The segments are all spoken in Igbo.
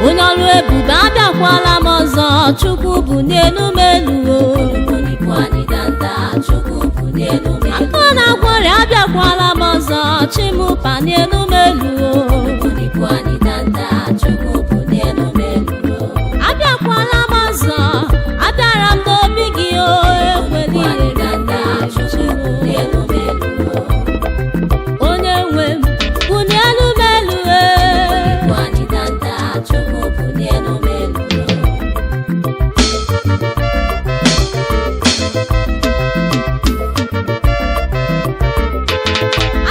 onye ọrụ ebube abịakwala m ọzọ. Chukwu bụ n'elu m elu o. Aka na-agwọ ọrịa abịakwala m ọzọ. Chimụpa n'elu m elu o. Abịakwala m ọzọ. Abịara m n'obi gị o. Ekwela ihere onye nwe m bụ n'elu m elu e.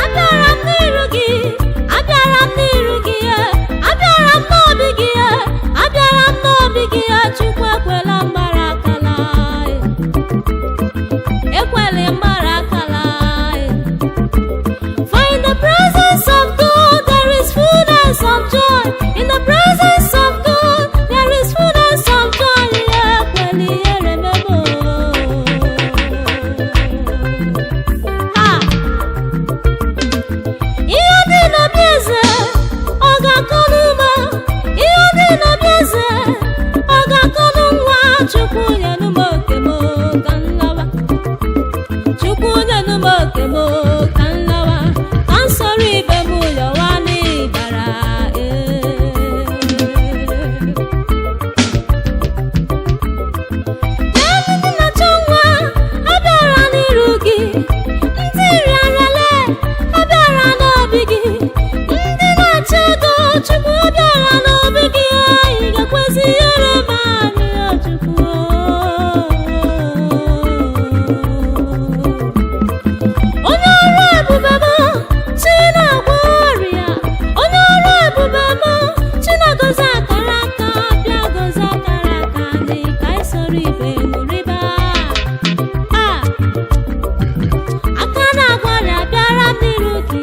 Abịara m n'iru gị, abịara m n'iru gị, abịara m n'obi gị, abịara m n'obi gị. Chukwu ekwela mgbara akala, ekwela mgbara akala. For in the presence of God there is fullness of joy. In the presence of God there is fullness of joy. Ekwela ihere memo. Ihe dị n'obi eze ọ ga-akọ n'ume. Ihe dị n'obi eze ọ ga-akọ n'nwa. Chukwu nyenu m oke m ka m lawa. Chukwu nyenu m oke m ka m lawa. Ka m soro ibe m yọwa n'ịbara n'elu ndị na-achọ nwa abịara n'iru gị. Ndị rịarịala abịara n'obi gị. Ndị na-achọ ego Chukwu abịara n'obi gị. Anyị ga-ekwezi ihere ma anyị Chukwu. Onye ọrụ ebube m chi na-agwọ ọrịa. Onye ọrụ ebube m chi na-agọzi akara aka. Bịa gọzi akara aka anyị ka anyị soro ibe ṅụrịba. Aka na-agwọ ọrịa bịara m n'iru gị.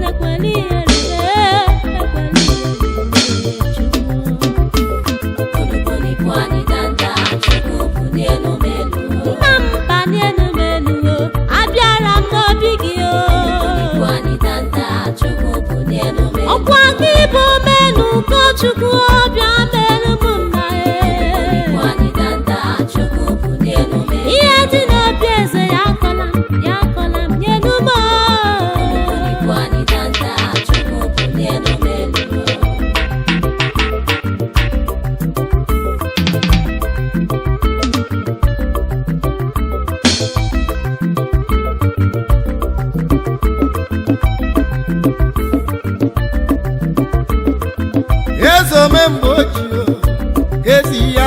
Ekwela ihere, ekwela ihere Chukwu. Nna m ba n'elu m elu o. Abịara m n'obi gị o. Ọkwa gị bụ menu ụkọchukwu. Ọbịa melu m nna ihe dị n'obi eze ya akọla m, ya akọla m nyenu m o. Ezome mgbe ochie ezi ihe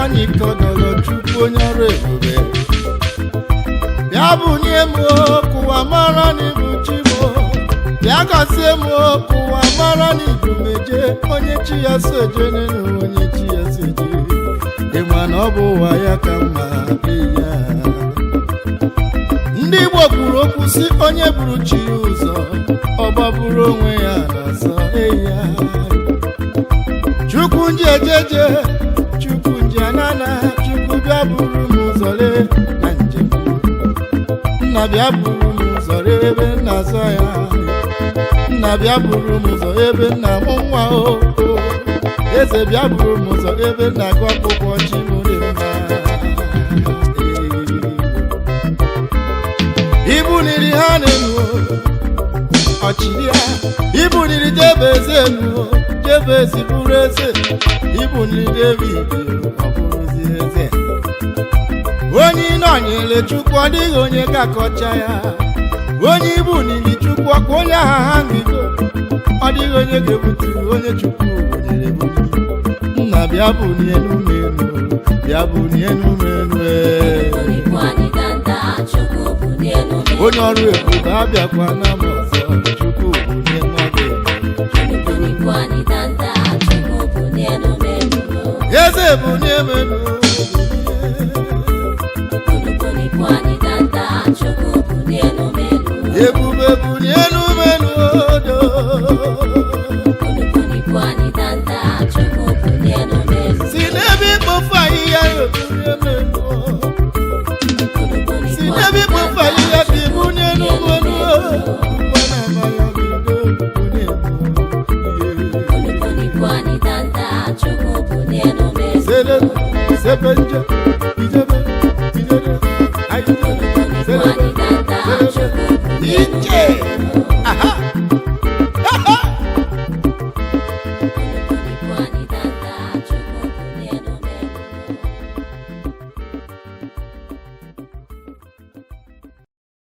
anyị tọdọrọ Chukwu onye ọrụ ebube. Bịa bunye m kụwa mara n'ibu chi m. Bịa gọzie m kụwa mara n'ibu meje. Onye chi ya so eje n'elu onye chi ya so eje. Ịma na ọ bụ ụwa ya ka mma ya. Ndị Igbo kwuru okwu si onye buru chi ya ụzọ ọ gbagburu onwe ya n'ọsọ ya. Chukwu nji ejeje, Chukwu nji anana. Chukwu bịa buru m ụzọ lee na njem. Nna bịa buru m ụzọ ebe nna zọ ya. Nna bịa buru m ụzọ ebe nna mụ nwa o. Eze bịa buru m ụzọ ebe nna gụ akwụkwọ chi m dị mma. Ibuniri ha n'elu ọchịrịa. Ibuniri Jebez elu. Jebez bụrụ eze. Ibuniri David ọ bụrụzi eze. Onye nọnyere Chukwu ọ dịghị onye ga-akọcha ya. Onye ibuniri Chukwu ọkwa onye aha ha ngigo. Ọ dịghị onye ga-ebute onye Chukwu bunyere ebuni. Nna bịa bunie n'ume elu. Bịa bunie n'ume elu. Onye ọrụ ebube abịakwana m ọzọ. Chukwu bunie n'ọdụ. Eze bunie m elu. Ebube bunie n'ume elu odo. Si n'ebe ikpofu ahịhịa bunie m elu. Si n'ebe ikpofu ahịhịa ka ibunie n'ume elu. Bunie m elu. ijebe nje ijebe ijebe anyị ije Ije